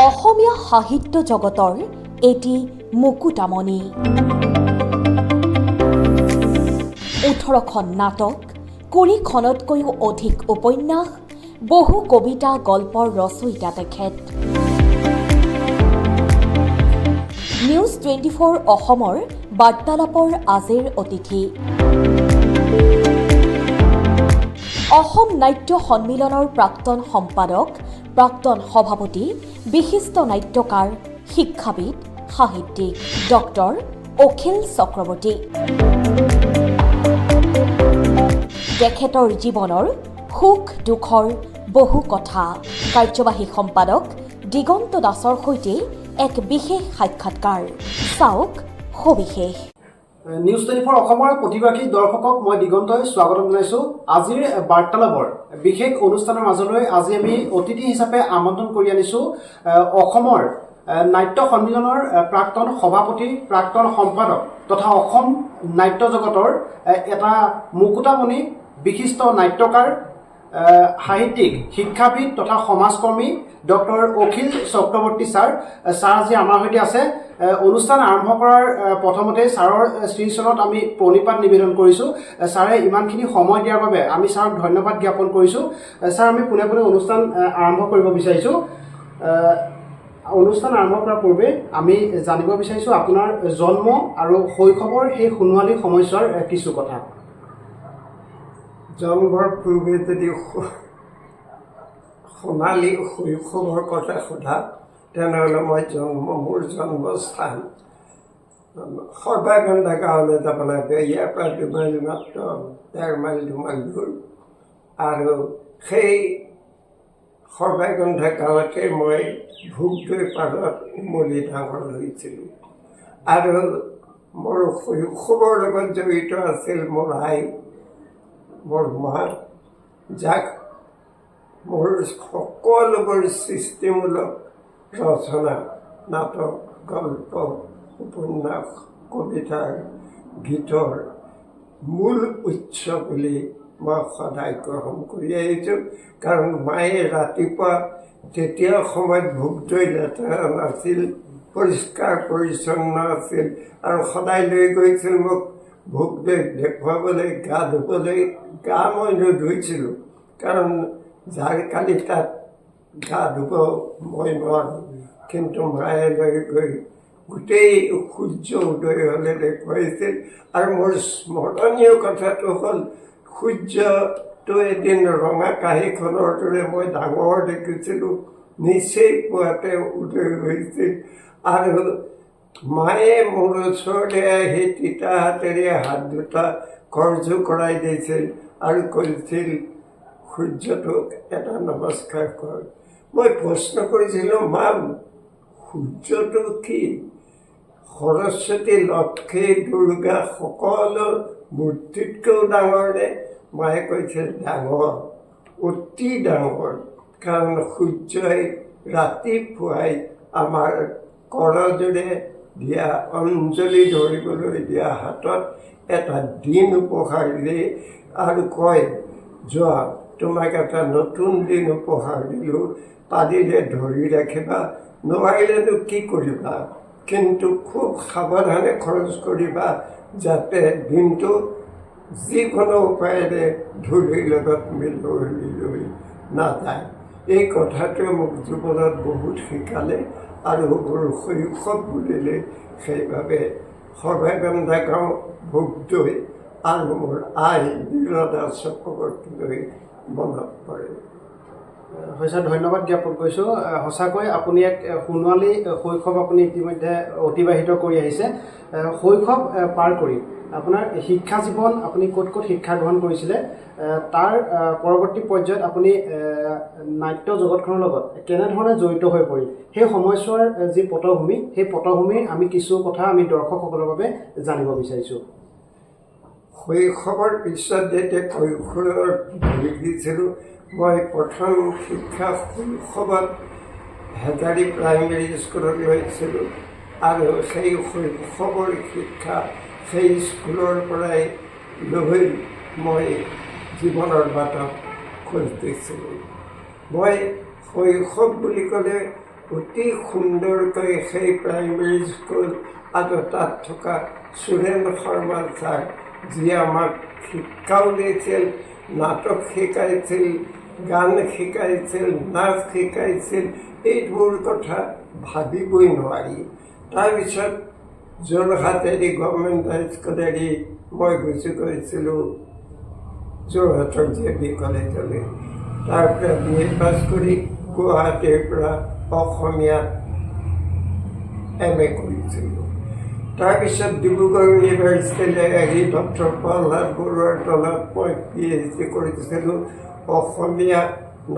অসমীয়া সাহিত্য জগতৰ এটি মুকুতামণি। 18খন নাটক, 20খনতকৈও অধিক উপন্যাস, বহু কবিতা গল্পৰ ৰচয়িতা তেখেত। নিউজ 24 অসমৰ বাৰ্তালাপৰ আজিৰ অতিথি। অসম নাট্য সন্মিলনৰ প্ৰাক্তন সম্পাদক, প্ৰাক্তন সভাপতি, বিশিষ্ট নাট্যকাৰ, শিক্ষাবিদ, সাহিত্যিক ডক্টৰ অখিল চক্ৰৱৰ্তী। তেখেতৰ জীৱনৰ সুখ দুখৰ বহু কথা। কাৰ্যবাহী সম্পাদক দিগন্ত দাসৰ সৈতে এক বিশেষ সাক্ষাৎকাৰ। চাওক সবিশেষ। নিউজ 24 অসমৰ প্ৰতিগৰাকী দৰ্শকক মই দিগন্তই স্বাগতম জনাইছোঁ। আজিৰ বাৰ্তালাপৰ বিশেষ অনুষ্ঠানৰ মাজলৈ আজি আমি অতিথি হিচাপে আমন্ত্ৰণ কৰি আনিছোঁ অসমৰ নাট্য সন্মিলনৰ প্ৰাক্তন সভাপতি, প্ৰাক্তন সম্পাদক তথা অসম নাট্য জগতৰ এটা মুকুতামণি, বিশিষ্ট নাট্যকাৰ, সাহিত্যিক, শিক্ষাবিদ তথা সমাজকৰ্মী ডক্টৰ অখিল চক্ৰৱৰ্তী ছাৰ আজি আমাৰ সৈতে আছে। অনুষ্ঠান আৰম্ভ কৰাৰ প্ৰথমতে ছাৰৰ শ্ৰীচৰণত আমি প্ৰণিপাত নিবেদন কৰিছোঁ। ছাৰে ইমানখিনি সময় দিয়াৰ বাবে আমি ছাৰক ধন্যবাদ জ্ঞাপন কৰিছোঁ। ছাৰ, আমি পোনে পোনে অনুষ্ঠান আৰম্ভ কৰিব বিচাৰিছোঁ। অনুষ্ঠান আৰম্ভ কৰাৰ পূৰ্বে আমি জানিব বিচাৰিছোঁ আপোনাৰ জন্ম আৰু শৈশৱৰ সেই সোণোৱালী সময়ছোৱাৰ কিছু কথা। জন্মৰ পূৰ্বে যদি সোণালী শৈশৱৰ কথা সোধা, তেনেহ'লে মোৰ জন্মস্থান সৰ্বাগন্ধা গাঁৱলৈ যাব লাগে। ইয়াৰ পৰা 2 মাইল মাত্ৰ, 1.5 মাইল 2 মাইল দূৰ। আৰু সেই সৰ্বাগন্ধা গাঁৱতে মই ভোগদৈ পাৰত উমলি ডাঙৰ হৈছিলোঁ। আৰু মোৰ শৈশৱৰ লগত জড়িত আছিল মোৰ আই, মোৰ মা, যাক মোৰ সকলোবোৰ সৃষ্টিমূলক ৰচনা, নাটক, গল্প, উপন্যাস, কবিতাৰ, গীতৰ মূল উৎস বুলি মই সদায় গ্ৰহণ কৰি আহিছোঁ। কাৰণ মায়ে ৰাতিপুৱা তেতিয়া সময়ত ভোগদৈ লেতেৰা নাছিল, পৰিষ্কাৰ পৰিচ্ছন্ন আছিল আৰু সদায় লৈ গৈছিল মোক ভোগদৈ দেখুৱাবলৈ, গা ধুবলৈ। গা মই নুধুইছিলোঁ, কাৰণ যাৰ কালি তাত গা ধুব মই নোৱাৰোঁ। কিন্তু মায়ে লৈ গৈ গোটেই সূৰ্য উদয় হ'লে দেখুৱাইছিল। আৰু মোৰ স্মৰণীয় কথাটো হ'ল, সূৰ্যটো এদিন ৰঙা কাঁহীখনৰ দৰে মই ডাঙৰ দেখিছিলোঁ, নিচেই পুৱাতে উদয় হৈছিল। আৰু মায়ে মোৰ ওচৰতে আহি তিতা হাতেৰে হাত দুটা কৰজু কৰাই দিছিল আৰু কৈছিল, সূৰ্যটোক এটা নমস্কাৰ কৰ। মই প্ৰশ্ন কৰিছিলোঁ, মা, সূৰ্যটো কি? সৰস্বতী, লক্ষ্মী, দুৰ্গা সকলো মূৰ্তিতকৈও ডাঙৰনে? মায়ে কৈছিল, ডাঙৰ, অতি ডাঙৰ। কাৰণ সূৰ্যই ৰাতিপুৱাই আমাৰ কৰজোৰে দিয়া অঞ্জলি ধৰিবলৈ দিয়া হাতত এটা দিন উপহাৰ দিয়ে আৰু কয়, যোৱা, তোমাক এটা নতুন দিন উপহাৰ দিলোঁ, পাৰিলে ধৰি ৰাখিবা, নোৱাৰিলেনো কি কৰিবা, কিন্তু খুব সাৱধানে খৰচ কৰিবা, যাতে দিনটো যিকোনো উপায়েৰে ধূলিৰ লগত মিহলি হৈ নাযায়। এই কথাটোৱে মোক জীৱনত বহুত শিকালে। আৰু মোৰ শৈশৱ বুলিলে সেইবাবে সৰ্বাগন্ধা গাঁও, ভোগদৈ আৰু মোৰ আই নীলদা চক্ৰৱৰ্তীলৈ মনত পৰে। হয়, ধন্যবাদ জ্ঞাপন কৰিছোঁ। সঁচাকৈ আপুনি এক সোণোৱালী শৈশৱ আপুনি ইতিমধ্যে অতিবাহিত কৰি আহিছে। শৈশৱ পাৰ কৰি আপোনাৰ শিক্ষা জীৱন, আপুনি ক'ত ক'ত শিক্ষা গ্ৰহণ কৰিছিলে, তাৰ পৰৱৰ্তী পৰ্যায়ত আপুনি নাট্য জগতখনৰ লগত কেনেধৰণে জড়িত হৈ পৰিল, সেই সময়ছোৱাৰ যি পটভূমি, সেই পটভূমিৰ আমি কিছু কথা আমি দৰ্শকসকলৰ বাবে জানিব বিচাৰিছোঁ। শৈশৱৰ পিছত যেতিয়া কৈশোৰৰ ভৰি দিছিলোঁ, মই প্ৰথম শিক্ষা শৈশৱত হেজাৰী প্ৰাইমেৰী স্কুলত লৈছিলোঁ। আৰু সেই শৈশৱৰ শিক্ষা সেই স্কুলৰ পৰাই লৈ মই জীৱনৰ বাটত খোজ দিছিলোঁ। মই শৈশৱ বুলি ক'লে অতি সুন্দৰকৈ সেই প্ৰাইমেৰী স্কুল আৰু তাত থকা সুৰেন শৰ্মা ছাৰ যিয়ে আমাক শিক্ষাও দিছিল, নাটক শিকাইছিল, গান শিকাইছিল, নাচ শিকাইছিল, এইবোৰ কথা ভাবিবই নোৱাৰি। তাৰপিছত যোৰহাটেদি গভৰ্ণমেণ্ট হাইস্কুলেদি মই গুচি গৈছিলোঁ যোৰহাটৰ JB কলেজলৈ। তাৰপৰা BA পাছ কৰি গুৱাহাটীৰ পৰা অসমীয়াত MA কৰিছিলোঁ। তাৰপিছত ডিব্ৰুগড় ইউনিভাৰ্চিটিলৈ আহি ডক্টৰ প্ৰহ্লাদ বৰুৱাৰ তলত মই PhD কৰিছিলোঁ অসমীয়া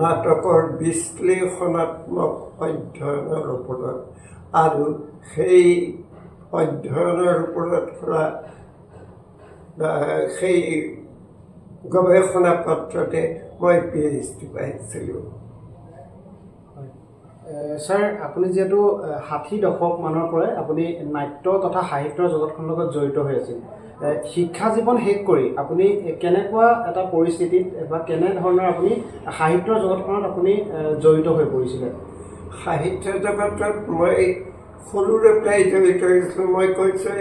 নাটকৰ বিশ্লেষণাত্মক অধ্যয়নৰ ওপৰত। আৰু সেই অধ্যয়নৰ ওপৰত কৰা সেই গৱেষণা পত্ৰতে মই PhD পাইছিলোঁ। ছাৰ, আপুনি যিহেতু 60 দশক মানৰ পৰাই আপুনি নাট্য তথা সাহিত্যৰ জগতখনৰ লগত জড়িত হৈ আছিল, শিক্ষা জীৱন শেষ কৰি আপুনি কেনেকুৱা এটা পৰিস্থিতিত বা কেনেধৰণৰ আপুনি সাহিত্যৰ জগতখনত আপুনি জড়িত হৈ পৰিছিলে? সাহিত্য জগতত মই সৰুৰে প্ৰায় জড়িত হৈছিলোঁ। মই কৈছোঁ,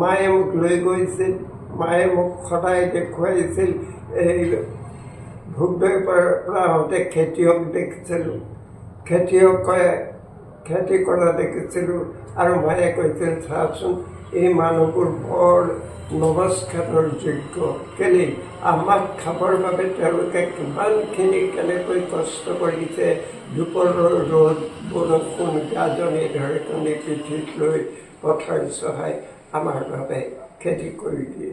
মায়ে মোক লৈ গৈছিল, মায়ে মোক সদায় দেখুৱাইছিল। এই ভোগদৈৰ পৰা আহোঁতে খেতিয়ক দেখিছিলোঁ, খেতিয়কে খেতি কৰা দেখিছিলোঁ। আৰু মায়ে কৈছিল, চাচোন এই মানুহবোৰ বৰ নমস্কাৰৰ যোগ্য, কেলে আমাক খাবৰ বাবে তেওঁলোকে কিমানখিনি কেনেকৈ কষ্ট কৰিছে। দুপৰৰ ৰ'দ, বৰষুণ, গাজনি, ঢেৰেকনি পিঠিত লৈ পথাৰ চহাই আমাৰ বাবে খেতি কৰি দিয়ে।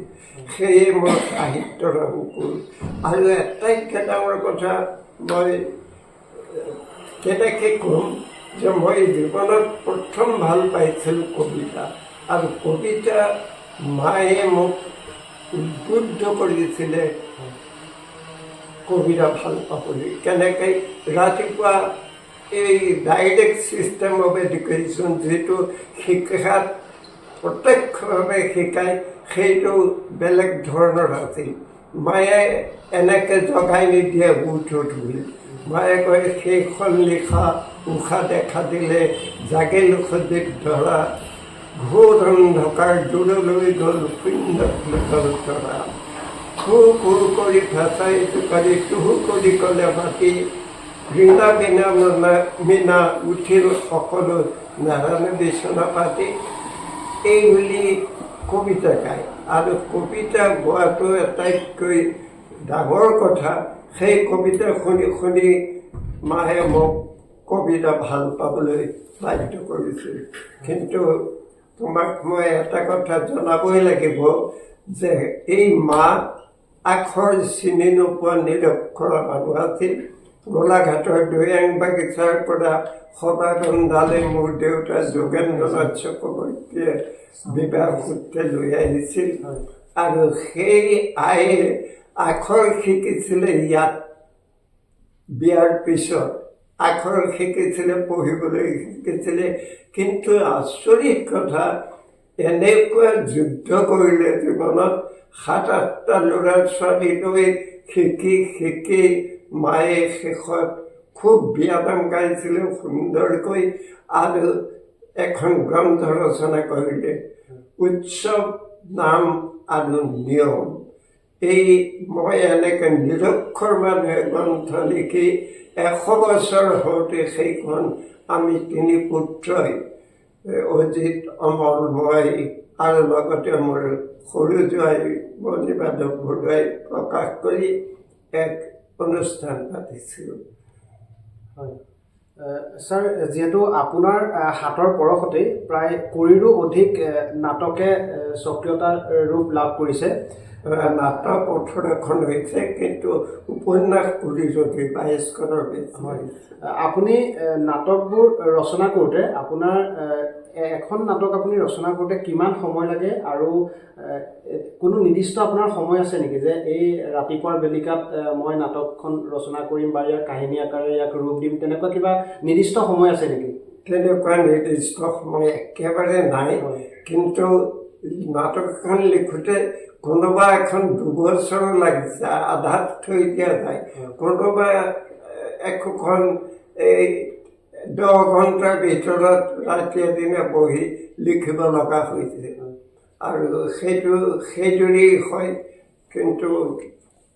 সেয়ে মোৰ সাহিত্যৰ অনুকূল। আৰু আটাইতকৈ ডাঙৰ কথা, মই কেনেকৈ ক'ম যে মই জীৱনত প্ৰথম ভাল পাইছিলোঁ কবিতা। আৰু কবিতা মায়ে মোক উদ্বুদ্ধ কৰিছিলে কবিতা ভাল পাবলৈ। কেনেকৈ ৰাতিপুৱা এই ডাইৰেক্ট ছিষ্টেম অফ এডুকেশ্যন যিটো শিক্ষাত প্ৰত্যক্ষভাৱে শিকায়, সেইটো বেলেগ ধৰণৰ আছিল। মায়ে এনেকৈ জগাই নিদিয়ে উঠ বুলি। মায়ে কয়, সেইখন লিখা উশাহ দেখা দিলে জাগিল সজিত ধৰা, ঘোৰ অন্ধকাৰ দূৰলৈ গ'ল শূন্য তৰা, কু কু কৰি ভাচাই জোকাৰি তুহু কৰি ক'লে মাতি, ৰীণা বিনা মীনা উঠিল সকলো নাৰায়ণ বিচনা পাতি। এই বুলি কবিতা গায়। আৰু কবিতা গোৱাটো আটাইতকৈ ডাঙৰ কথা। সেই কবিতা শুনি শুনি মায়ে মোক কবিতা ভাল পাবলৈ বাধ্য কৰিছিল। কিন্তু তোমাক মই এটা কথা জনাবই লাগিব যে এই মা আখৰ চিনি নোপোৱা নিৰক্ষৰ মানুহ আছিল। গোলাঘাটৰ দৈয়াং বাগিচাৰ পৰা সদাগন্ধালৈ মোৰ দেউতা যোগেন্দ্ৰনাথ চক্ৰৱৰ্তীয়ে বিবাহ সূত্ৰে লৈ আহিছিল। আৰু সেই আইয়ে আখৰ শিকিছিলে ইয়াত। বিয়াৰ পিছত আখৰ শিকিছিলে, পঢ়িবলৈ শিকিছিলে। কিন্তু আচৰিত কথা, এনেকুৱা যুদ্ধ কৰিলে জীৱনত, 7-8টা ল'ৰা ছোৱালী লৈ শিকি শিকি মায়ে শেষত খুব বিয়ানাম গাইছিলে সুন্দৰকৈ। আৰু এখন গ্ৰন্থ ৰচনা কৰিলে, উৎসৱ নাম আৰু নিয়ম। এই মই এনেকৈ নিৰক্ষৰ মানুহে গ্ৰন্থ লিখি 100 বছৰ হওঁতে সেইখন আমি 3 পুত্ৰই, অজিত, অমল, মই আৰু লগতে মোৰ সৰু জোঁৱাই মণিমাধৱ বৰুৱাই প্ৰকাশ কৰি এক অনুষ্ঠান পাতিছিলোঁ। হয় ছাৰ, যিহেতু আপোনাৰ হাতৰ পৰশতেই প্ৰায় 20ৰো অধিক নাটকে স্বকীয়তাৰ ৰূপ লাভ কৰিছে। নাটক 18খন হৈছে, কিন্তু উপন্যাস 22খনৰ বেছি। হয়, আপুনি নাটকবোৰ ৰচনা কৰোঁতে আপোনাৰ এখন নাটক আপুনি ৰচনা কৰোঁতে কিমান সময় লাগে? আৰু কোনো নিৰ্দিষ্ট আপোনাৰ সময় আছে নেকি যে এই ৰাতিপুৱাৰ বেলিকাত মই নাটকখন ৰচনা কৰিম বা ইয়াৰ কাহিনী আকাৰে ইয়াক ৰূপ দিম, তেনেকুৱা কিবা নিৰ্দিষ্ট সময় আছে নেকি? তেনেকুৱা নিৰ্দিষ্ট সময় একেবাৰে নাই। কিন্তু নাটক এখন লিখোঁতে কোনোবা এখন 2 বছৰো লাগিছে, আধাত থৈ দিয়া যায়। কোনোবা একোখন এই 10 ঘণ্টাৰ ভিতৰত ৰাতিয়ে দিনে বহি লিখিব লগা হৈছে আৰু সেইদৰেই হয় কিন্তু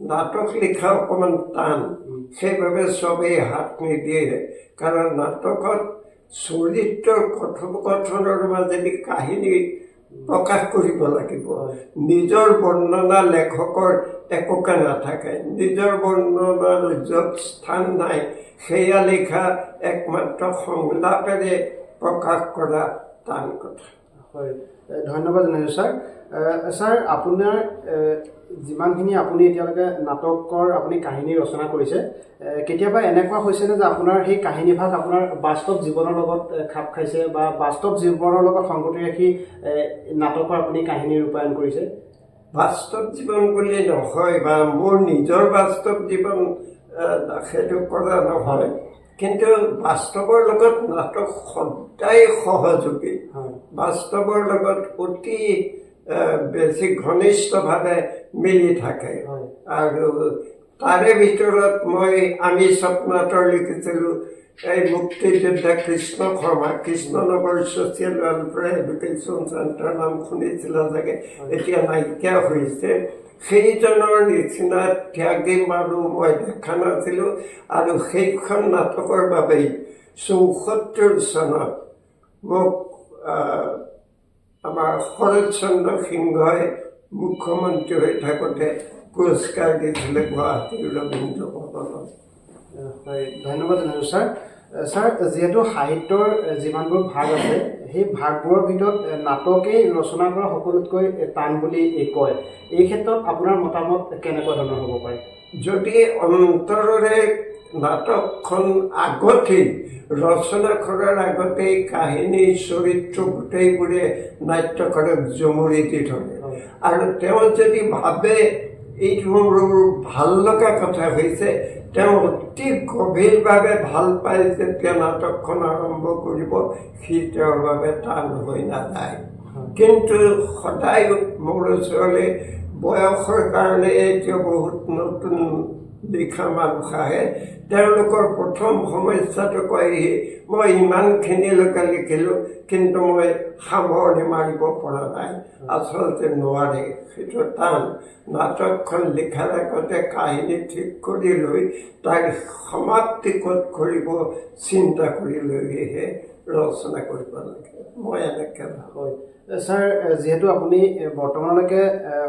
নাটক লিখা অকণমান টান সেইবাবে চবেই হাত নিদিয়ে কাৰণ নাটকত চৰিত্ৰৰ কথোপকথনৰ মাজেদি কাহিনী প্ৰকাশ কৰিব লাগিব নিজৰ বৰ্ণনা লেখকৰ একোকে নাথাকে নিজৰ বৰ্ণনাৰ য'ত স্থান নাই সেয়া লিখা একমাত্ৰ সংলাপেৰে প্ৰকাশ কৰা টান কথা হয় ধন্যবাদ জনাইছোঁ ছাৰ ছাৰ আপোনাৰ যিমানখিনি আপুনি এতিয়ালৈকে নাটকৰ আপুনি কাহিনী ৰচনা কৰিছে কেতিয়াবা এনেকুৱা হৈছেনে যে আপোনাৰ সেই কাহিনীভাগ আপোনাৰ বাস্তৱ জীৱনৰ লগত খাপ খাইছে বা বাস্তৱ জীৱনৰ লগত সংগতি ৰাখি নাটকৰ আপুনি কাহিনী ৰূপায়ণ কৰিছে বাস্তৱ জীৱন বুলি নহয় বা মোৰ নিজৰ বাস্তৱ জীৱন সেইটো কৰা নহয় কিন্তু বাস্তৱৰ লগত নাটক সদায় সহযোগী বাস্তৱৰ লগত অতি বেছি ঘনিষ্ঠভাৱে মিলি থাকে আৰু তাৰে ভিতৰত মই আমি স্বপ্নাটৰ লিখিছিলোঁ এই মুক্তিযোদ্ধা Krishna Sharma Krishnanagar social welfare education centre নাম শুনিছিলা চাগে এতিয়া নাইকিয়া হৈছে সেইজনৰ নিচিনা ত্যাগী মানুহ মই দেখা নাছিলোঁ আৰু সেইখন নাটকৰ বাবেই ৭৪ চনত মোক আমাৰ শৰৎচন্দ্ৰ সিংহই মুখ্যমন্ত্ৰী হৈ থাকোঁতে পুৰস্কাৰ দিছিলে গুৱাহাটীৰ ৰবীন্দ্ৰ ভৱনত হয় ধন্যবাদ জনাইছোঁ ছাৰ ছাৰ যিহেতু সাহিত্যৰ যিমানবোৰ ভাগ আছে সেই ভাগবোৰৰ ভিতৰত নাটকেই ৰচনা কৰা সকলোতকৈ টান বুলি কয় এই ক্ষেত্ৰত আপোনাৰ মতামত কেনেকুৱা ধৰণৰ হ'ব পাৰে যদি অন্তৰেৰে নাটকখন আগতেই ৰচনা কৰাৰ আগতেই কাহিনী চৰিত্ৰ গোটেইবোৰে নাট্যকাৰক জমুৰি দি ধৰে আৰু তেওঁ যদি ভাবে এইটো মোৰ ভাল লগা কথা হৈছে তেওঁ অতি গভীৰভাৱে ভাল পায় যেতিয়া নাটকখন আৰম্ভ কৰিব সি তেওঁৰ বাবে টান হৈ নাযায় কিন্তু সদায় মোৰ ওচৰলৈ বয়সৰ কাৰণে এতিয়া বহুত নতুন লিখা মানুহ আহে তেওঁলোকৰ প্ৰথম সমস্যাটো কয়হি মই ইমানখিনিলৈকে লিখিলোঁ কিন্তু মই সামৰণি মাৰিব পৰা নাই আচলতে নোৱাৰে সেইটো টান নাটকখন লিখাৰ আগতে কাহিনী ঠিক কৰি লৈ তাক সমাপ্তি ক'ত কৰিব চিন্তা কৰি লৈহে ৰচনা কৰিব লাগে মই এনেকৈ ভাবোঁ ছাৰ যিহেতু আপুনি বৰ্তমানলৈকে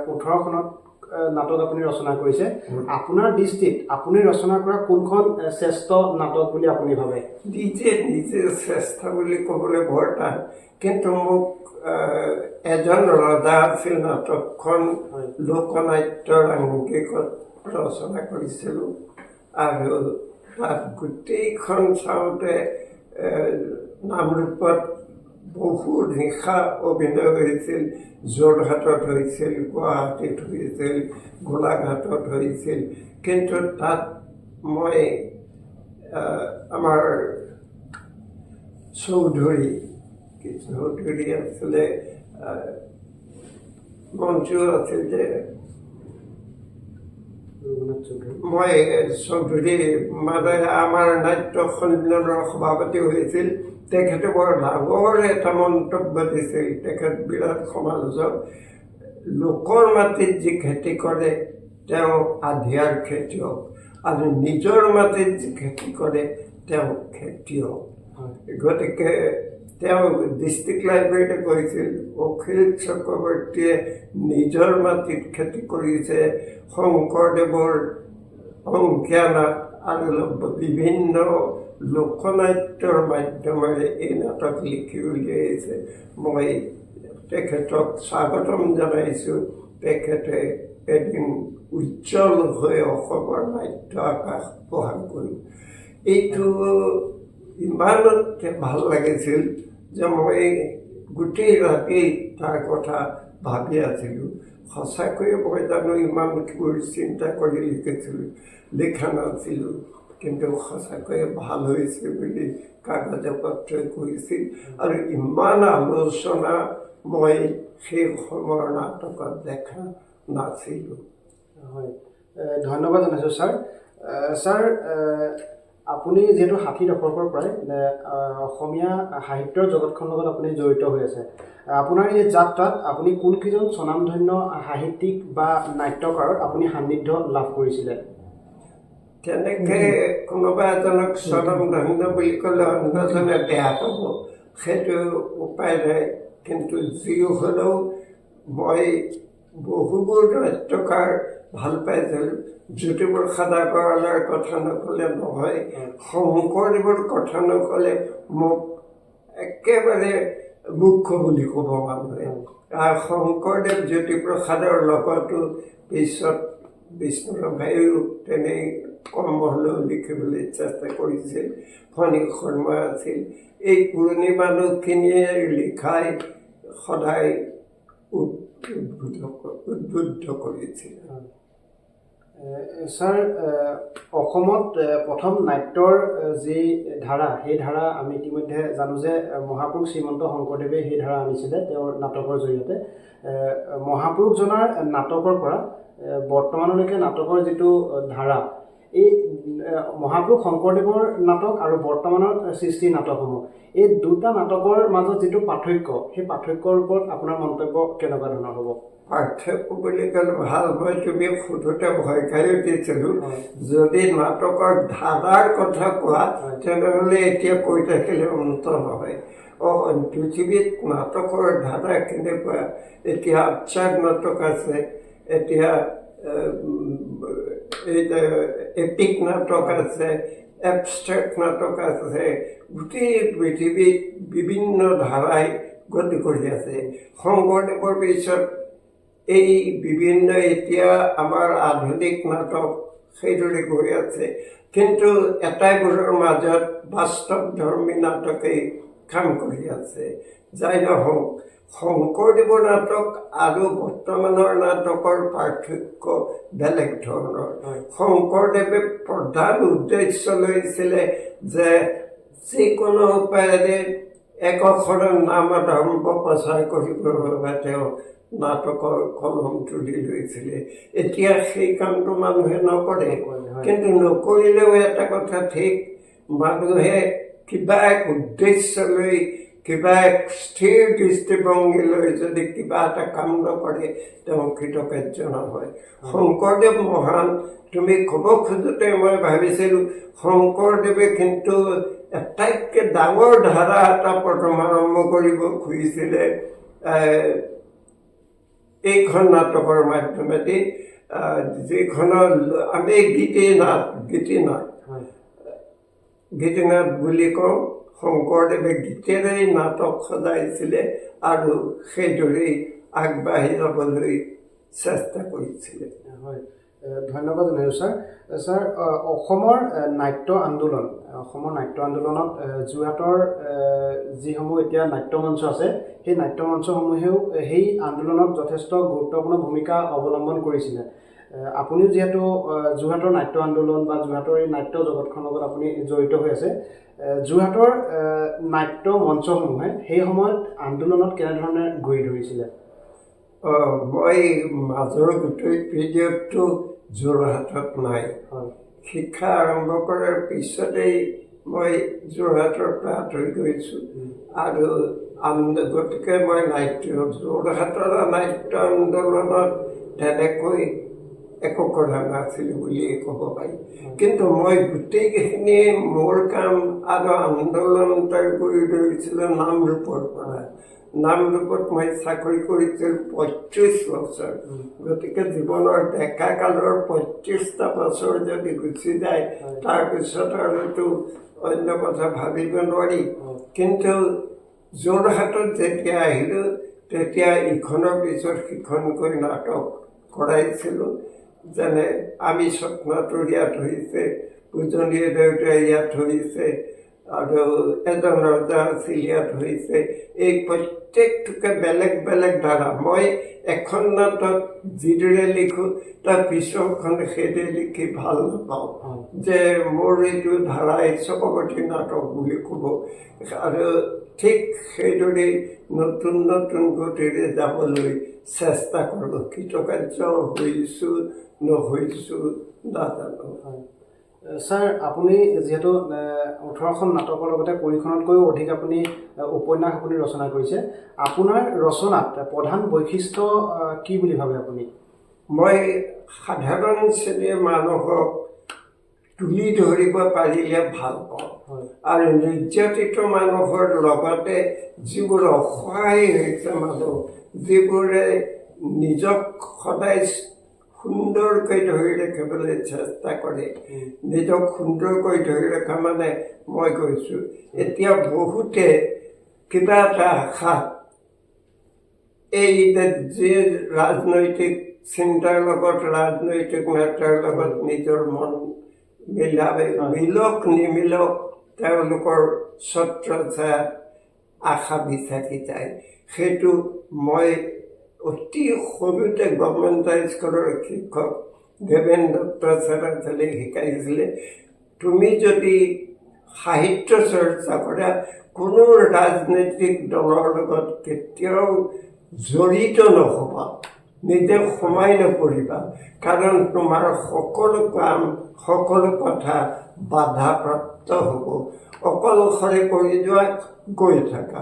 18খনত নাটক আপুনি ৰচনা কৰিছে আপোনাৰ দৃষ্টিত আপুনি ৰচনা কৰা কোনখন শ্ৰেষ্ঠ নাটক বুলি আপুনি ভাবে নিজে শ্ৰেষ্ঠ বুলি ক'বলৈ বৰ টান কিন্তু মোক এজন ৰজা আছিল নাটকখন লোকনাট্যৰ আংগিকত ৰচনা কৰিছিলোঁ আৰু তাত গোটেইখন চাওঁতে নামৰূপত বহু নিশা অভিনয় হৈছিল যোৰহাটত হৈছিল গুৱাহাটীত হৈছিল গোলাঘাটত হৈছিল কিন্তু তাত মই আমাৰ চৌধুৰী আছিলে মঞ্চু আছিল যে মই চৌধুৰী মানে আমাৰ নাট্য সন্মিলনৰ সভাপতি হৈছিল তেখেতে বৰ ডাঙৰ এটা মন্তব্য দিছিল তেখেত বিৰাট সমালোচক লোকৰ মাটিত যি খেতি কৰে তেওঁ আধিয়াৰ খেতিয়ক আৰু নিজৰ মাটিত যি খেতি কৰে তেওঁ খেতিয়ক গতিকে তেওঁ ডিষ্ট্ৰিক্ট লাইব্ৰেৰীতে কৈছিল অখিল চক্ৰৱৰ্তীয়ে নিজৰ মাটিত খেতি কৰিছে শংকৰদেৱৰ অংকীয়া আৰু বিভিন্ন লোকনাট্যৰ মাধ্যমেৰে এই নাটক লিখি উলিয়াইছে মই তেখেতক স্বাগতম জনাইছোঁ তেখেতে এদিন উজ্জ্বল হৈ অসমৰ নাট্য আকাশ বহন কৰিব এইটো ইমান ভাল লাগিছিল যে মই গোটেই ৰাতি তাৰ কথা ভাবি আছিলোঁ সঁচাকৈয়ে মই জানো ইমানবোৰ চিন্তা কৰি লিখা নাছিলোঁ কিন্তু সঁচাকৈয়ে ভাল হৈছে বুলি কাগজে পত্ৰই কৈছিল আৰু ইমান আলোচনা মই সেই সময়ৰ নাটকত দেখা নাছিলোঁ হয় ধন্যবাদ জনাইছোঁ ছাৰ ছাৰ আপুনি যিহেতু 60 দশকৰ পৰাই অসমীয়া সাহিত্যৰ জগতখনৰ লগত আপুনি জড়িত হৈ আছে, আপোনাৰ এই যাত্ৰাত আপুনি কোনকেইজন স্বনামধন্য সাহিত্যিক বা নাট্যকাৰৰ আপুনি সান্নিধ্য লাভ কৰিছিলে? তেনেকে কোনোবা এজনক স্বনামধন্য বুলি ক'লে অন্যজনে বেয়া পাব, সেইটো উপায় নাই। কিন্তু যি হ'লেও মই বহুবোৰ নাট্যকাৰ ভাল পাইছিলোঁ। জ্যোতিপ্ৰসাদ আগৰৱালাৰ কথা নক'লে নহয়, শংকৰদেৱৰ কথা নক'লে মোক একেবাৰে মুখ্য বুলি ক'ব মানুহে। আৰু শংকৰদেৱ জ্যোতিপ্ৰসাদৰ লগতো পিছত বিষ্ণুৰাভাইও তেনেই কম হ'লেও লিখিবলৈ চেষ্টা কৰিছিল। ফণী শৰ্মা আছিল। এই পুৰণি মানুহখিনিয়ে লিখাই সদায় উদ্বুদ্ধ কৰিছিল। ছাৰ, অসমত প্ৰথম নাট্যৰ যি ধাৰা, সেই ধাৰা আমি ইতিমধ্যে জানো যে মহাপুৰুষ শ্ৰীমন্ত শংকৰদেৱে সেই ধাৰা আনিছিলে তেওঁৰ নাটকৰ জৰিয়তে। মহাপুৰুষজনাৰ নাটকৰ পৰা বৰ্তমানলৈকে নাটকৰ যিটো ধাৰা, এই মহাপুৰুষ শংকৰদেৱৰ নাটক আৰু বৰ্তমানৰ সৃষ্টি নাটকসমূহ, এই দুটা নাটকৰ মাজত যিটো পাৰ্থক্য, সেই পাৰ্থক্যৰ ওপৰত আপোনাৰ মন্তব্য কেনেকুৱা ধৰণৰ হ'ব? পাৰ্থক্য বুলি ক'লে ভাল। মই তুমি সোধোতে ভয় খাই উঠিছিলোঁ। যদি নাটকৰ ধাৰাৰ কথা কোৱা তেনেহ'লে এতিয়া কৈ থাকিলে অন্ত নহয়। পৃথিৱীত নাটকৰ ধাৰা কেনেকুৱা? এতিয়া আবচাৰ্ড নাটক আছে, এতিয়া এপিক নাটক আছে, এবষ্ট্ৰেক্ট নাটক আছে। গোটেই পৃথিৱীত বিভিন্ন ধাৰাই গতি কৰি আছে। শংকৰদেৱৰ পিছত এই বিভিন্ন এতিয়া আমাৰ আধুনিক নাটক সেইদৰে গৈ আছে। কিন্তু এটাইবোৰৰ মাজত বাস্তৱধৰ্মী নাটকেই কাম কৰি আছে। যাই নহওক, শংকৰদেৱৰ নাটক আৰু বৰ্তমানৰ নাটকৰ পাৰ্থক্য বেলেগ ধৰণৰ। শংকৰদেৱে প্ৰধান উদ্দেশ্য লৈছিলে যে যিকোনো উপায়েৰে একশৰণ নাম ধৰ্ম প্ৰচাৰ কৰিবৰ বাবে তেওঁ নাটকৰ কলম তুলি লৈছিলে। এতিয়া সেই কামটো মানুহে নকৰে। কিন্তু নকৰিলেও এটা কথা ঠিক, মানুহে কিবা এক উদ্দেশ্য লৈ, কিবা এক স্থিৰ দৃষ্টিভংগী লৈ যদি কিবা এটা কাম নকৰে তেওঁ কৃতকাৰ্য নহয়। শংকৰদেৱ মহান, তুমি ক'ব খোজোতে মই ভাবিছিলোঁ শংকৰদেৱে কিন্তু আটাইতকৈ ডাঙৰ ধাৰা এটা প্ৰথম আৰম্ভ কৰিব খুজিছিলে এইখন নাটকৰ মাধ্যমেদি, যিখনৰ আমি গীতিনাথ বুলি কওঁ। শংকৰদেৱে গীতেৰেই নাটক সজাইছিলে আৰু সেইদৰেই আগবাঢ়ি যাবলৈ চেষ্টা কৰিছিলে। হয়, ধন্যবাদ জনাইছোঁ ছাৰ। ছাৰ, অসমৰ নাট্য আন্দোলনত যোৰহাটৰ যিসমূহ এতিয়া নাট্যমঞ্চ আছে, সেই নাট্যমঞ্চসমূহেও সেই আন্দোলনত যথেষ্ট গুৰুত্বপূৰ্ণ ভূমিকা অৱলম্বন কৰিছিলে। আপুনিও যিহেতু যোৰহাটৰ নাট্য আন্দোলন বা যোৰহাটৰ এই নাট্য জগতখনৰ লগত আপুনি জড়িত হৈ আছে, যোৰহাটৰ নাট্য মঞ্চসমূহে সেই সময়ত আন্দোলনত কেনেধৰণে গুৰি ধৰিছিলে? মই মাজৰ গোটেই পিৰিয়ডটো যোৰহাটত নাই। শিক্ষা আৰম্ভ কৰাৰ পিছতেই মই যোৰহাটৰ পৰা আঁতৰি গৈছোঁ আৰু গতিকে মই যোৰহাটৰ নাট্য আন্দোলনত তেনেকৈ একো কৰা নাছিলোঁ বুলিয়েই ক'ব পাৰি। কিন্তু মই গোটেইখিনি মোৰ কাম আৰু আন্দোলন তই কৰি ধৰিছিলোঁ নামৰূপৰ পৰা। নামৰূপত মই চাকৰি কৰিছিলোঁ 35 বছৰ। গতিকে জীৱনৰ ডেকা কালৰ 35টা বছৰ যদি গুচি যায় তাৰপিছত আৰুতো অন্য কথা ভাবিব নোৱাৰি। কিন্তু যোৰহাটত যেতিয়া আহিলোঁ তেতিয়া ইখনৰ পিছত সিখনকৈ নাটক কৰাইছিলোঁ। যেনে আমি স্বপ্নটোৰ ইয়াত হৈছে, পূজনীয় দেউতাই ইয়াত হৈছে আৰু এজন ৰজা আছিল ইয়াত হৈছে। এই প্ৰত্যেকটোকে বেলেগ বেলেগ ধাৰা। মই এখন নাটক যিদৰে লিখোঁ তাৰ পিছৰখন সেইদৰে লিখি ভাল নাপাওঁ যে মোৰ এইটো ধাৰাই চক্ৰৱৰ্তী নাটক বুলি ক'ব। আৰু ঠিক সেইদৰেই নতুন নতুন গতিৰে যাবলৈ চেষ্টা কৰোঁ। কৃতকাৰ্য হৈছোঁ নহৈছোঁ নাজানো। ছাৰ আপুনি যিহেতু 18খন নাটকৰ লগতে কুৰিখনতকৈও অধিক আপুনি উপন্যাস আপুনি ৰচনা কৰিছে আপোনাৰ ৰচনাত প্ৰধান বৈশিষ্ট্য কি বুলি ভাবে আপুনি মই সাধাৰণ শ্ৰেণীৰ মানুহক তুলি ধৰিব পাৰিলে ভাল পাওঁ আৰু নিৰ্যাতিত মানুহৰ লগতে যিবোৰ অসহায় হৈছে মানুহ যিবোৰে নিজক সদায় সুন্দৰকৈ ধৰি ৰাখিবলৈ চেষ্টা কৰে নিজক সুন্দৰকৈ ধৰি ৰখা মানে মই কৈছোঁ এতিয়া বহুতে কিবা এটা আশাত এই যি ৰাজনৈতিক চিন্তাৰ লগত ৰাজনৈতিক নেতাৰ লগত নিজৰ মন মিলক নিমিলক তেওঁলোকৰ ছত্ৰছায়াত আশা বিচাৰি যায় সেইটো মই অতি সৰুতে গভৰ্ণমেণ্ট হাইস্কুলৰ শিক্ষক দেৱেন দত্ত ছাৰে শিকাইছিলে তুমি যদি সাহিত্য চৰ্চা কৰা কোনো ৰাজনৈতিক দলৰ লগত কেতিয়াও জড়িত নহ'বা নিজে সোমাই নপৰিবা কাৰণ তোমাৰ সকলো কাম সকলো কথা বাধাপ্ৰাপ্ত হ'ব অকলশৰে কৰি যোৱা গৈ থাকা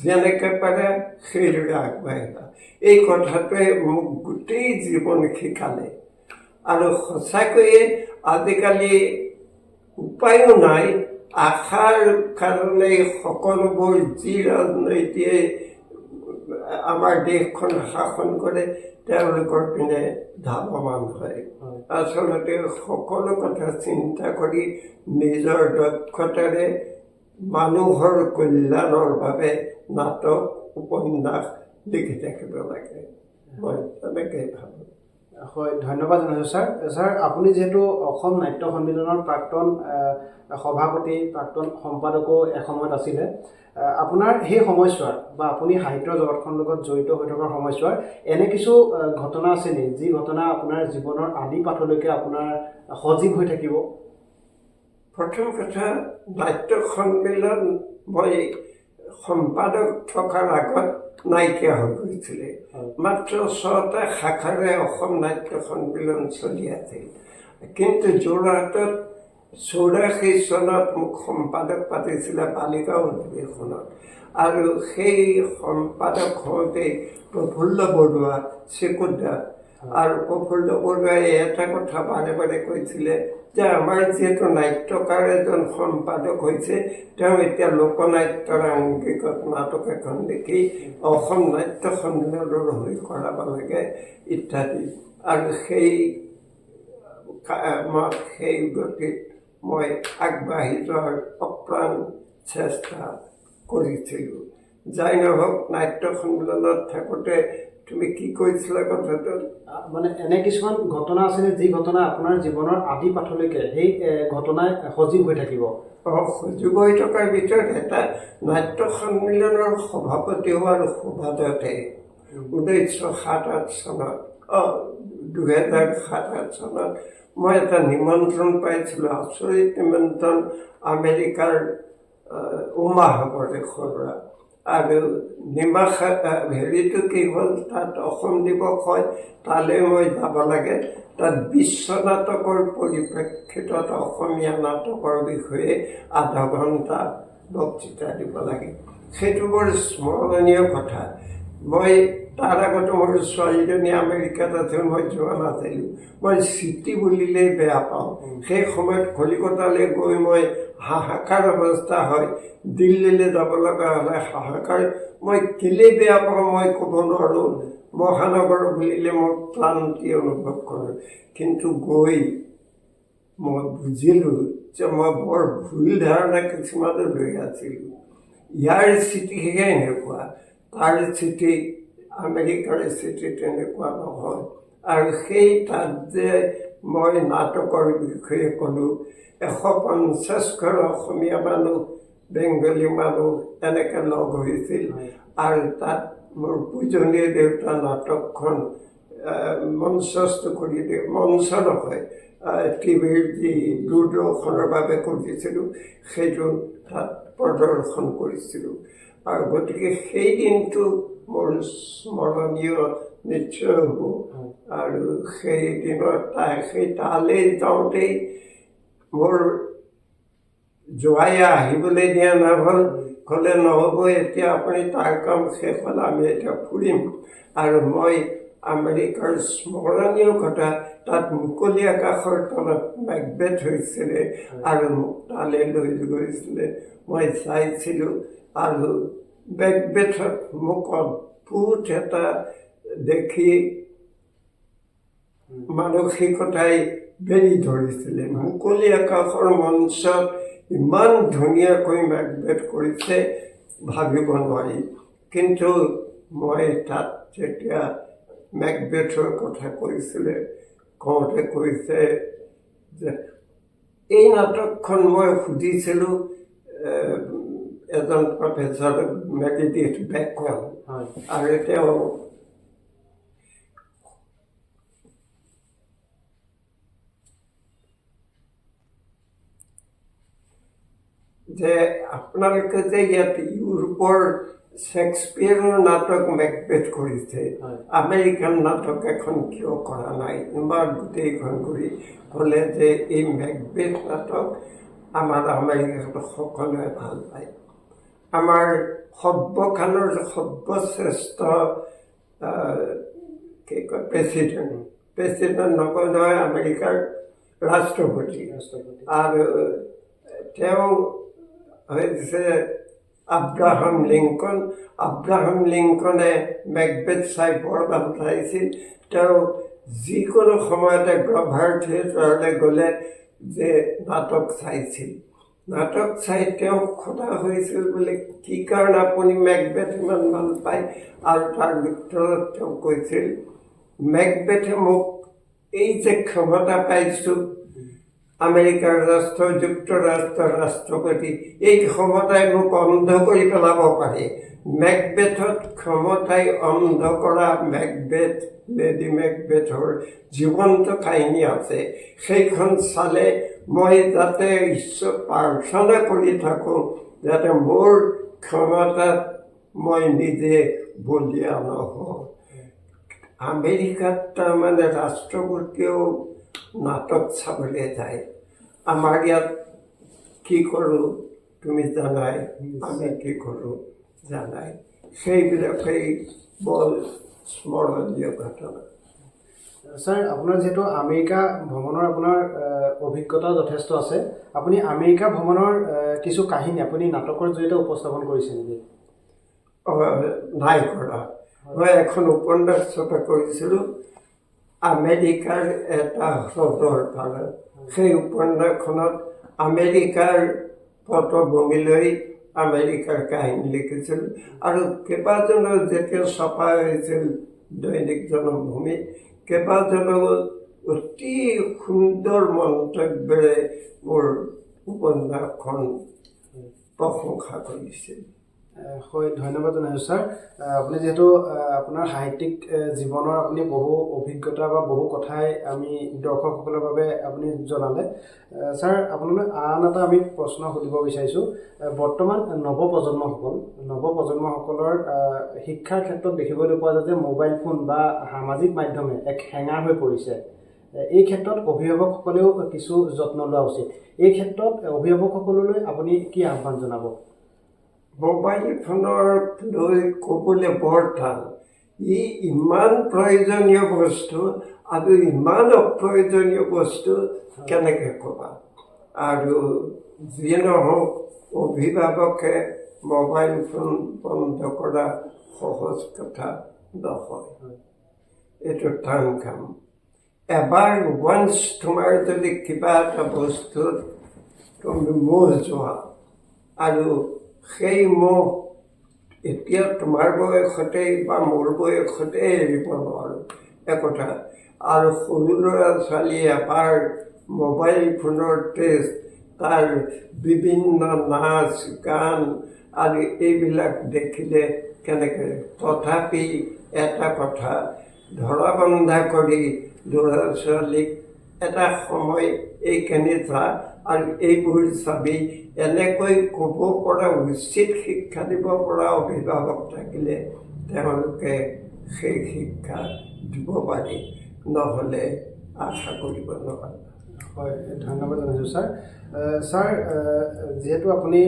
যেনেকৈ পাৰে সেইদৰে আগবাঢ়িবা এই কথাটোৱে মোক গোটেই জীৱন শিকালে আৰু সঁচাকৈয়ে আজিকালি উপায়ো নাই আশাৰ কাৰণে সকলোবোৰ যি ৰাজনৈতিয়ে আমাৰ দেশখন শাসন কৰে তেওঁলোকৰ পিনে ধাৱমান হয় আচলতে সকলো কথা চিন্তা কৰি নিজৰ দক্ষতাৰে মানুহৰ কল্যাণৰ বাবে নাটক উপন্যাস লিখি থাকিব লাগে মই তেনেকৈ ভাবোঁ হয় ধন্যবাদ জনাইছোঁ ছাৰ ছাৰ আপুনি যিহেতু অসম নাট্য সন্মিলনৰ প্ৰাক্তন সভাপতি প্ৰাক্তন সম্পাদকো এসময়ত আছিলে আপোনাৰ সেই সময়ছোৱাৰ বা আপুনি সাহিত্য জগতখনৰ লগত জড়িত হৈ থকাৰ সময়ছোৱাৰ এনে কিছু ঘটনা আছে নেকি যি ঘটনা আপোনাৰ জীৱনৰ আদি পাঠলৈকে আপোনাৰ সজীৱ হৈ থাকিব প্ৰথম কথা নাট্য সন্মিলন মই সম্পাদক থকাৰ আগত নাইকিয়া হৈ গৈছিলে মাত্ৰ 6টা শাখাৰে অসম নাট্য সন্মিলন চলি আছিল কিন্তু যোৰহাটত 84 চনত মোক সম্পাদক পাতিছিলে বালিকা অধিৱেশনত আৰু সেই সম্পাদক হওঁতে প্ৰফুল্ল বৰুৱা চিকুদা আৰু প্ৰফুল্ল বৰুৱাই এটা কথা বাৰে বাৰে কৈছিলে যে আমাৰ যিহেতু নাট্যকাৰ এজন সম্পাদক হৈছে তেওঁ এতিয়া লোকনাট্যৰ আংগিকত নাটক এখন দেখি অসম নাট্য সন্মিলনৰ হৈ কৰাব লাগে ইত্যাদি আৰু সেই গতিত মই আগবাঢ়ি যোৱাৰ অপ্ৰাণ চেষ্টা কৰিছিলোঁ যাই নহওক নাট্য সন্মিলনত থাকোঁতে তুমি কি কৈছিলা কথাটো মানে এনে কিছুমান ঘটনা আছেনে যি ঘটনা আপোনাৰ জীৱনৰ আদি পাঠলৈকে সেই ঘটনাই সজীৱ হৈ থাকিব সজীৱ হৈ থকাৰ ভিতৰত এটা নাট্য সন্মিলনৰ সভাপতি হোৱাৰ সুবাদতে 1907-8 চনত 2007-8 চনত মই এটা নিমন্ত্ৰণ পাইছিলোঁ আচৰিত নিমন্ত্ৰণ আমেৰিকাৰ মহাসাগৰদেশৰ পৰা আৰু হেৰিটো কি হ'ল তাত অসম দিৱস হয় তালৈ মই যাব লাগে তাত বিশ্ব নাটকৰ পৰিপ্ৰেক্ষিতত অসমীয়া নাটকৰ বিষয়ে আধা ঘণ্টা বক্তৃতা দিব লাগে সেইটো বৰ স্মৰণীয় কথা মই তাৰ আগতে মোৰ ছোৱালীজনী আমেৰিকাত আছিল মই যোৱা নাছিলোঁ মই চিটি বুলিলেই বেয়া পাওঁ সেই সময়ত কলিকতালৈ গৈ মই হাহাকাৰ অৱস্থা হয় দিল্লীলৈ যাব লগা হ'লে হাহাকাৰ মই কেলেই বেয়া পাওঁ মই ক'ব নোৱাৰোঁ মহানগৰ বুলিলে মই ক্লান্তি অনুভৱ কৰোঁ কিন্তু গৈ মই বুজিলোঁ যে মই বৰ ভুল ধাৰণা কিছুমানে লৈ আছিলোঁ ইয়াৰ চিঠিহে এনেকুৱা তাৰ চিঠি আমেৰিকাৰ চিঠি তেনেকুৱা নহয় আৰু সেই তাত যে মই নাটকৰ বিষয়ে ক'লোঁ 150 ঘৰ অসমীয়া মানুহ বেংগলী মানুহ এনেকৈ লগ হৈছিল আৰু তাত মোৰ পূজনীয় দেউতা নাটকখন মঞ্চস্থ কৰি দিয়ে মঞ্চ নহয় টিভিৰ যি দূৰদৰ্শনৰ বাবে কৰিছিলোঁ সেইটো তাত প্ৰদৰ্শন কৰিছিলোঁ আৰু গতিকে সেই দিনটো মোৰ স্মৰণীয় নিশ্চয় হ'ব আৰু সেই দিনত সেই তালৈ যাওঁতেই মোৰ জোৱাইয়ে আহিবলৈ দিয়া নহ'ল, ক'লে নহ'ব, এতিয়া আপুনি তাৰ কাম শেষ হ'ল, আমি এতিয়া ফুৰিম। আৰু মই আমেৰিকাৰ স্মৰণীয় কথা, তাত মুকলি আকাশৰ তলত মেকবেথ হৈছিলে আৰু মোক তালৈ লৈ গৈছিলে। মই চাইছিলোঁ আৰু মেকবেথত মোক অদ্ভুত এটা দেখি মানসিকতাই বেৰি ধৰিছিলে। মুকলি আকাশৰ মঞ্চত ইমান ধুনীয়াকৈ মেকবেথ কৰিছে, ভাবিব নোৱাৰি। কিন্তু মই তাত যেতিয়া মেকবেথৰ কথা কৈছিলে, কওঁতে কৈছে যে এই নাটকখন মই সুধিছিলোঁ এজন প্ৰফেচৰ মেৰিডিথ বেকৱেল, আৰু তেওঁ যে আপোনালোকে যে ইয়াত ইউৰোপৰ শ্বেক্সপিয়াৰৰ নাটক মেকবেথ কৰিছে, আমেৰিকান নাটক এখন কিয় কৰা নাই? ইমান গোটেইখন কৰি ক'লে যে এই মেকবেথ নাটক আমাৰ আমেৰিকাত সকলোৱে ভাল পায়। আমাৰ সৰ্বকালৰ সৰ্বশ্ৰেষ্ঠ কি কয় প্ৰেচিডেণ্ট নকয় নহয়, আমেৰিকাৰ ৰাষ্ট্ৰপতি, আৰু তেওঁ হৈছে আব্ৰাহাম লিংকন। আব্ৰাহাম লিংকনে মেকবেথ চাই বৰ ভাল পাইছিল। তেওঁ যিকোনো সময়তে গ্ৰভাৰ থিয়েটাৰলৈ গ'লে যে নাটক চাইছিল। নাটক চাই তেওঁ সোধা হৈছিল বোলে কি কাৰণে আপুনি মেকবেথ ইমান ভাল পায়, আৰু তাৰ ভিতৰত তেওঁ কৈছিল মেকবেথে মোক এই যে ক্ষমতা পাইছোঁ, আমেৰিকাৰ যুক্তৰাষ্ট্ৰৰ ৰাষ্ট্ৰপতি, এই ক্ষমতাই মোক অন্ধ কৰি পেলাব পাৰে। মেকবেথত ক্ষমতাই অন্ধ কৰা মেকবেথ, লেডি মেকবেথৰ জীৱন্ত কাহিনী আছে। সেইখন চালে মই যাতে ঈশ্বৰ প্ৰাৰ্থনা কৰি থাকোঁ যাতে মোৰ ক্ষমতাত মই নিজে বলীয়া নহওঁ। আমেৰিকাত তাৰমানে ৰাষ্ট্ৰপতিয়েও নাটক চাবলৈ যায়। আমাৰ ইয়াত কি কৰোঁ তুমি জানাই, আমি কি কৰোঁ জানাই। সেইবিলাকেই বৰ স্মৰণীয় ঘটনা। ছাৰ, আপোনাৰ যিহেতু আমেৰিকা ভ্ৰমণৰ আপোনাৰ অভিজ্ঞতা যথেষ্ট আছে, আপুনি আমেৰিকা ভ্ৰমণৰ কিছু কাহিনী আপুনি নাটকৰ জৰিয়তে উপস্থাপন কৰিছে নেকি? নাই কৰা। মই এখন উপন্যাস ছপা কৰিছিলোঁ আমেৰিকাৰ এটা হ্ৰদৰ পাৰত। সেই উপন্যাসখনত আমেৰিকাৰ পটভূমিলৈ আমেৰিকাৰ কাহিনী লিখিছিল, আৰু কেইবাজনো যেতিয়া ছপা হৈছিল দৈনিক জনমভূমি, কেইবাজনো অতি সুন্দৰ মন্তব্যৰে মোৰ উপন্যাসখন প্ৰশংসা কৰিছিল। হয়, ধন্যবাদ জনাইছোঁ ছাৰ। আপুনি যিহেতু আপোনাৰ সাহিত্যিক জীৱনৰ আপুনি বহু অভিজ্ঞতা বা বহু কথাই আমি দৰ্শকসকলৰ বাবে আপুনি জনালে। ছাৰ, আপোনালৈ আন এটা আমি প্ৰশ্ন সুধিব বিচাৰিছোঁ। বৰ্তমান নৱপ্ৰজন্মসকলৰ শিক্ষাৰ ক্ষেত্ৰত দেখিবলৈ পোৱা যায় যে মোবাইল ফোন বা সামাজিক মাধ্যমে এক হেঙাৰ হৈ পৰিছে। এই ক্ষেত্ৰত অভিভাৱকসকলেও কিছু যত্ন লোৱা উচিত। এই ক্ষেত্ৰত অভিভাৱকসকললৈ আপুনি কি আহ্বান জনাব? মোবাইল ফোনৰ লৈ ক'বলৈ বৰ টান। ই ইমান প্ৰয়োজনীয় বস্তু আৰু ইমান অপ্ৰয়োজনীয় বস্তু কেনেকৈ ক'বা। আৰু যিয়ে নহওক, অভিভাৱকে মোবাইল ফোন বন্ধ কৰা সহজ কথা নহয়, এইটো টান কাম। এবাৰ তোমাৰ যদি কিবা এটা বস্তুত তুমি মোহ যোৱা, আৰু সেই মোহ এতিয়া তোমাৰ বয়সতেই বা মোৰ বয়সতেই এৰিব নোৱাৰোঁ একথা। আৰু সৰু ল'ৰা ছোৱালীয়ে এবাৰ মোবাইল ফোনৰ টেষ্ট, তাৰ বিভিন্ন নাচ গান আৰু এইবিলাক দেখিলে কেনেকৈ। তথাপি এটা কথা, ধৰা বন্ধা কৰি ল'ৰা ছোৱালীক এটা সময় এইখিনি চা আৰু এইবোৰ চাবি, এনেকৈ ক'ব পৰা উচিত শিক্ষা দিব পৰা অভিভাৱক থাকিলে তেওঁলোকে সেই শিক্ষা দিব পাৰি, নহ'লে আশা কৰিব নোৱাৰে। হয় ধন্যবাদ জনাইছোঁ ছাৰ ছাৰ যিহেতু আপুনি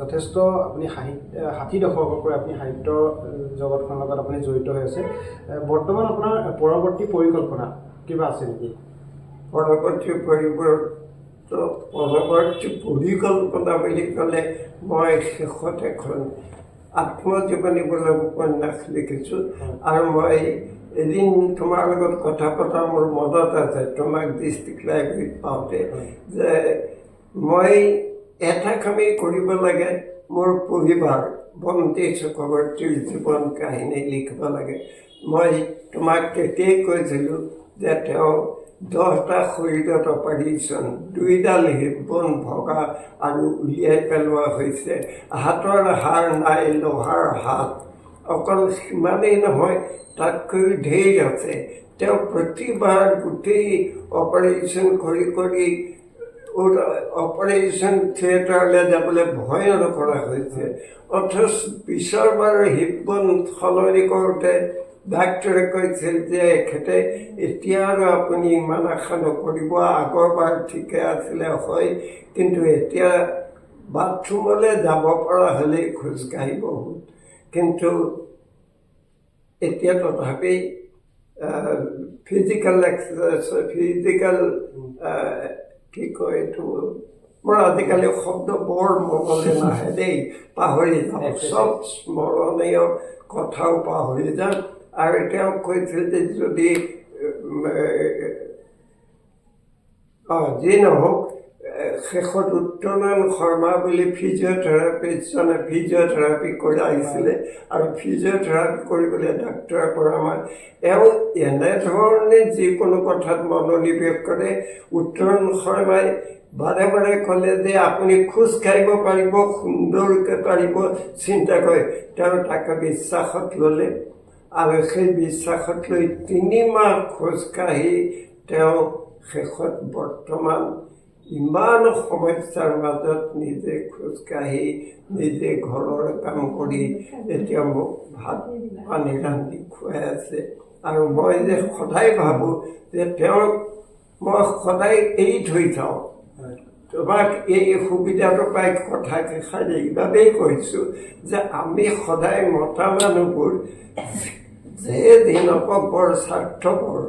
যথেষ্ট আপুনি 60 দশকৰ পৰা আপুনি সাহিত্য জগতখনৰ লগত আপুনি জড়িত হৈ আছে বৰ্তমান আপোনাৰ পৰৱৰ্তী পৰিকল্পনা কিবা আছে নেকি পৰৱৰ্তী পৰিকল্পনা বুলি ক'লে মই শেষত এখন আত্মজীৱনীমূলক উপন্যাস লিখিছোঁ আৰু মই এদিন তোমাৰ লগত কথা পতা মোৰ মনত আছে তোমাক ডিষ্ট্ৰিক্ট লাইব্ৰেৰীত পাওঁতে যে মই এটা কামেই কৰিব লাগে মোৰ পৰিবাৰ বন্তি চক্ৰৱৰ্তীৰ জীৱন কাহিনী লিখিব লাগে মই তোমাক তেতিয়াই কৈছিলোঁ যে তেওঁ 10টা শৰীৰত অপাৰেশ্যন 2ডাল হিপবন ভগা আৰু উলিয়াই পেলোৱা হৈছে হাতৰ হাড় নাই লোহাৰ হাত অকল সিমানেই নহয় তাতকৈ ঢেৰ আছে তেওঁ প্ৰতিবাৰ গোটেই অপাৰেশ্যন কৰি অপাৰেশ্যন থিয়েটাৰলৈ যাবলৈ ভয় নকৰা হৈছে অথচ পিছৰবাৰ হিপবন সলনি কৰোঁতে ডাক্তৰে কৈছিল যে এখেতে এতিয়া আৰু আপুনি ইমান আশা নকৰিব আগৰবাৰ ঠিকে আছিলে হয় কিন্তু এতিয়া বাথৰুমলৈ যাব পৰা হ'লেই খোজকাঢ়িব কিন্তু এতিয়া তথাপি ফিজিকেল কি কয় এইটো মোৰ আজিকালি শব্দ বৰ মনলৈ নাহে দেই পাহৰি যাওঁ চব স্মৰণীয় কথাও পাহৰি যাওঁ আৰু তেওঁ কৈছিল যে যদি যি নহওক শেষত উত্তৰণ শৰ্মা বুলি ফিজিঅ'থেৰাপিষ্টজনে ফিজিঅ'থেৰাপি কৰাইছিলে আৰু ফিজিঅ'থেৰাপি কৰিবলৈ ডাক্তৰৰ পৰামৰ্শ এওঁ এনেধৰণে যিকোনো কথাত মনোনিৱেশ কৰে উত্তৰণ শৰ্মাই বাৰে বাৰে ক'লে যে আপুনি খোজ কাঢ়িব পাৰিব সুন্দৰকৈ পাৰিব চিন্তা কৰে তেওঁ তাকে বিশ্বাসত ল'লে আৰু সেই বিশ্বাসত লৈ 3 মাহ খোজকাঢ়ি তেওঁ শেষত বৰ্তমান ইমান সমস্যাৰ মাজত নিজে খোজকাঢ়ি নিজে ঘৰৰ কাম কৰি এতিয়া মোক ভাত পানী ৰান্ধি খুৱাই আছে আৰু মই যে সদায় ভাবোঁ যে তেওঁক মই সদায় এৰি থৈ যাওঁ তোমাক এই সুবিধাটো পাই কথা কেষাৰ এইবাবেই কৈছোঁ যে আমি সদায় মতা মানুহবোৰ যে দিনক বৰ স্বাৰ্থপৰ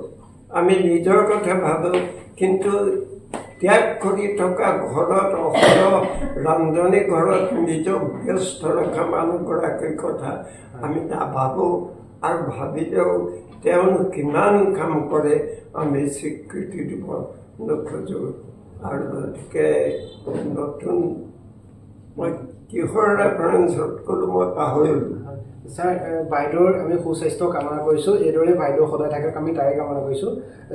আমি নিজৰ কথা ভাবোঁ কিন্তু ত্যাগ কৰি থকা ঘৰত অহৰহ ৰান্ধনি ঘৰত নিজক ব্যস্ত ৰখা মানুহগৰাকীৰ কথা আমি নাভাবোঁ আৰু ভাবিলেও তেওঁ কিমান কাম কৰে আমি স্বীকৃতি দিব নোখোজোঁ আৰু গতিকে নতুন মই কিহৰ ৰেফাৰেঞ্চত ক'লোঁ মই পাহৰিলোঁ ছাৰ বাইদেউৰ আমি সুস্বাস্থ্য কামনা কৰিছোঁ এইদৰে বাইদেউ সদায় থাকক আমি তাৰে কামনা কৰিছোঁ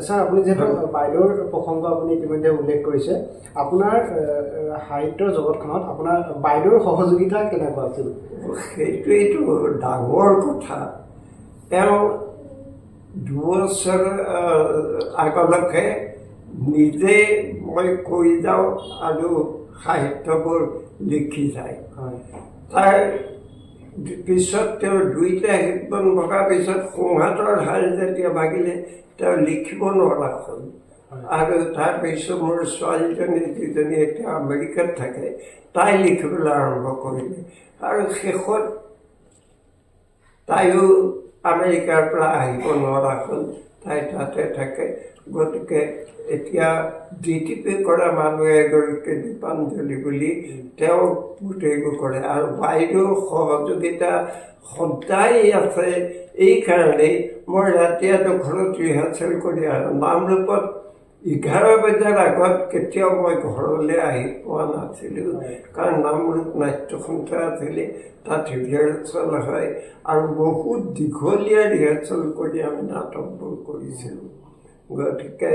ছাৰ আপুনি যিহেতু বাইদেউৰ প্ৰসংগ আপুনি ইতিমধ্যে উল্লেখ কৰিছে আপোনাৰ সাহিত্যৰ জগতখনত আপোনাৰ বাইদেউৰ সহযোগিতা কেনেকুৱা আছিল সেইটোৱেইটো ডাঙৰ কথা তেওঁ 2 বছৰ আগলৈকে নিজে মই কৈ যাওঁ আৰু সাহিত্যবোৰ লিখি যায় তাৰ পিছত তেওঁ 2টা হিপবন ভগাৰ পিছত সোঁহাতৰ হাড় যেতিয়া ভাগিলে তেওঁ লিখিব নোৱাৰা হ'ল আৰু তাৰপিছত মোৰ ছোৱালীজনী যিজনী এতিয়া আমেৰিকাত থাকে তাই লিখিবলৈ আৰম্ভ কৰিলে আৰু শেষত তাইও আমেৰিকাৰ পৰা আহিব নোৱাৰা হ'ল তাই তাতে থাকে গতিকে এতিয়া ডিটিপি কৰা মানুহ এগৰাকী দীপাঞ্জলি বুলি তেওঁ গোটেইবোৰ কৰে আৰু বাইদেউৰ সহযোগিতা সদায় আছে এইকাৰণেই মই ৰাতিপুৱা ঘৰত ৰিহাৰ্চেল কৰি আহোঁ নামৰূপত 11 বজাৰ আগত কেতিয়াও মই ঘৰলৈ আহি পোৱা নাছিলোঁ কাৰণ নামৰূপ নাট্যসন্থা আছিলে তাত ৰিহাৰ্চেল হয় আৰু বহুত দীঘলীয়া ৰিহাৰ্চেল কৰি আমি নাটকবোৰ কৰিছিলোঁ গতিকে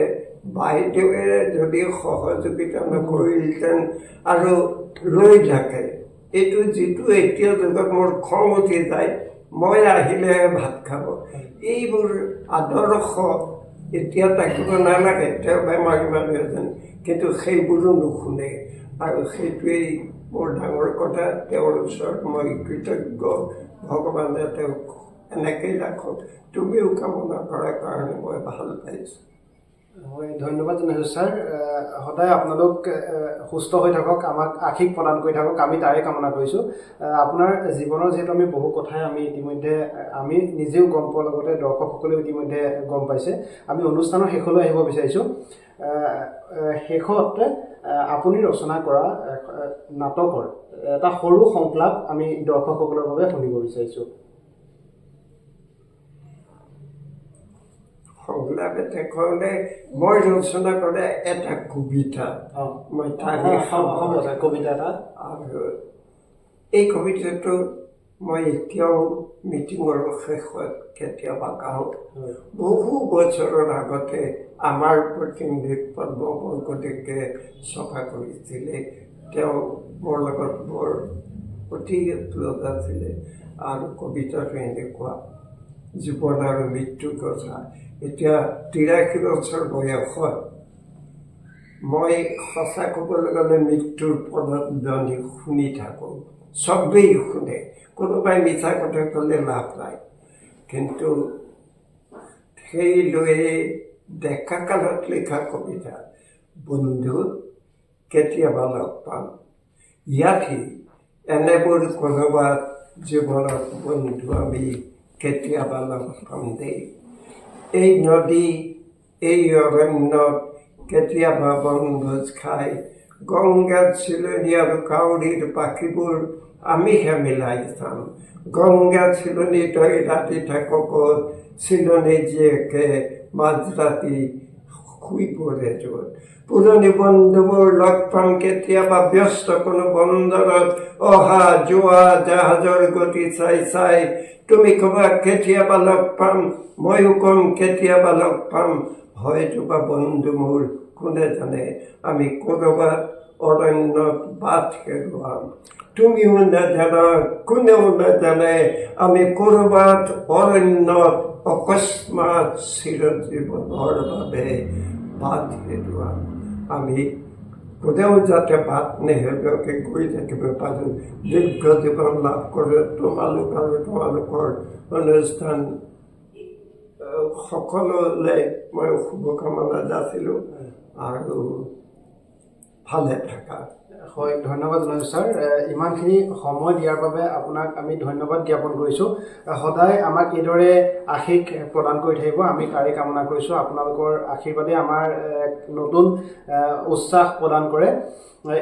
বাইদেৱে যদি সহযোগিতা নকৰিলেহেঁতেন আৰু ৰৈ থাকে এইটো যিটো এতিয়া যুগত মোৰ খং উঠি যায় মই আহিলেহে ভাত খাব এইবোৰ আদৰ্শ এতিয়া থাকিব নালাগে তেওঁ বেমাৰী মানুহ এজন কিন্তু সেইবোৰো নুশুনে আৰু সেইটোৱেই মোৰ ডাঙৰ কথা তেওঁৰ ওচৰত মই কৃতজ্ঞ ভগৱানে তেওঁক এনেকেই ৰাখক তুমিও কামনা কৰাৰ কাৰণে মই ভাল পাইছোঁ হয় ধন্যবাদ জনাইছোঁ ছাৰ সদায় আপোনালোক সুস্থ হৈ থাকক আমাক আশীষ প্ৰদান কৰি থাকক আমি তাৰে কামনা কৰিছোঁ আপোনাৰ জীৱনৰ যিহেতু আমি বহু কথাই আমি ইতিমধ্যে আমি নিজেও গম পোৱাৰ লগতে দৰ্শকসকলেও ইতিমধ্যে গম পাইছে আমি অনুষ্ঠানৰ শেষলৈ আহিব বিচাৰিছোঁ শেষত আপুনি ৰচনা কৰা নাটকৰ এটা সৰু সংলাপ আমি দৰ্শকসকলৰ বাবে শুনিব বিচাৰিছোঁ সংলাপ এটা ক'লে মই ৰচনা কৰা এটা কবিতা মই কবিতা এটা আৰু এই কবিতাটো মই এতিয়াও মিটিঙৰ শেষত কেতিয়াবা গাওঁ বহু বছৰৰ আগতে আমাৰ প্ৰতিনিধি পদ্ম বৰকটকীয়ে চফা কৰিছিলে তেওঁ মোৰ লগত বৰ অতি ক্ল'জ আছিলে আৰু কবিতাটো এনেকুৱা জীৱন আৰু মৃত্যুৰ কথা এতিয়া 83 বছৰ বয়সত মই সঁচা ক'বলৈ গ'লে মৃত্যুৰ পদধ্বনি শুনি থাকোঁ চবেই শুনে কোনোবাই মিছা কথা ক'লে লাভ নাই কিন্তু সেই লৈ ডেকা কালত লিখা কবিতা বন্ধু কেতিয়াবা লগ পাম ইয়াতহি এনেবোৰ ক'ৰবাত জীৱনত বন্ধু আমি কেতিয়াবা লগ পাম দেই এই নদী এই অৰণ্যত কেতিয়াবা বনভোজ খাই গংগাত চিলনী আৰু কাউৰীৰ পাখিবোৰ আমিহে মিলাই চাম গংগা চিলনী তই ৰাতি থাকক চিলনী জীয়েকে মাজৰাতি শুই পৰে য'ত পুৰণি বন্ধুবোৰ লগ পাম কেতিয়াবা ব্যস্ত কোনো বন্দৰত অহা যোৱা জাহাজৰ গতি চাই চাই তুমি ক'বা কেতিয়াবা লগ পাম ময়ো ক'ম কেতিয়াবা লগ পাম হয়তোবা বন্ধু মোৰ কোনে জানে আমি ক'ৰবাত অৰণ্যত বাট হেৰুৱাম তুমিও নাজানা কোনেও নাজানে আমি ক'ৰবাত অৰণ্যত অকস্মাত চিৰজীৱনৰ বাবে বাট হেৰুৱাম আমি কোনেও যাতে বাট নেহেৰুৱাকে গৈ থাকিব পাৰোঁ দীৰ্ঘ জীৱন লাভ কৰে তোমালোক আৰু তোমালোকৰ অনুষ্ঠান সকলোলৈ মই শুভকামনা যাচিলোঁ আৰু ভালে থাকা হয় ধন্যবাদ জনাইছোঁ ছাৰ ইমানখিনি সময় দিয়াৰ বাবে আপোনাক আমি ধন্যবাদ জ্ঞাপন কৰিছোঁ সদায় আমাক এইদৰে আশীষ প্ৰদান কৰি থাকিব আমি তাৰে কামনা কৰিছোঁ আপোনালোকৰ আশীৰ্বাদে আমাৰ এক নতুন উৎসাহ প্ৰদান কৰে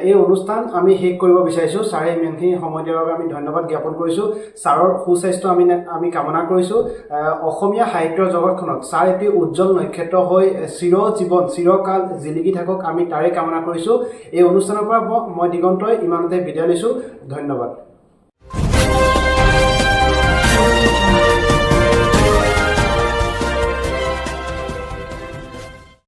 এই অনুষ্ঠান আমি শেষ কৰিব বিচাৰিছোঁ ছাৰে ইমানখিনি সময় দিয়াৰ বাবে আমি ধন্যবাদ জ্ঞাপন কৰিছোঁ ছাৰৰ সুস্বাস্থ্য আমি কামনা কৰিছোঁ অসমীয়া সাহিত্যৰ জগতখনত ছাৰ এটি উজ্জ্বল নক্ষত্ৰ হৈ চিৰকাল জিলিকি থাকক আমি তাৰে কামনা কৰিছোঁ এই অনুষ্ঠানৰ পৰা মই দিগন্তই ইমানতে বিদায় লৈছোঁ ধন্যবাদ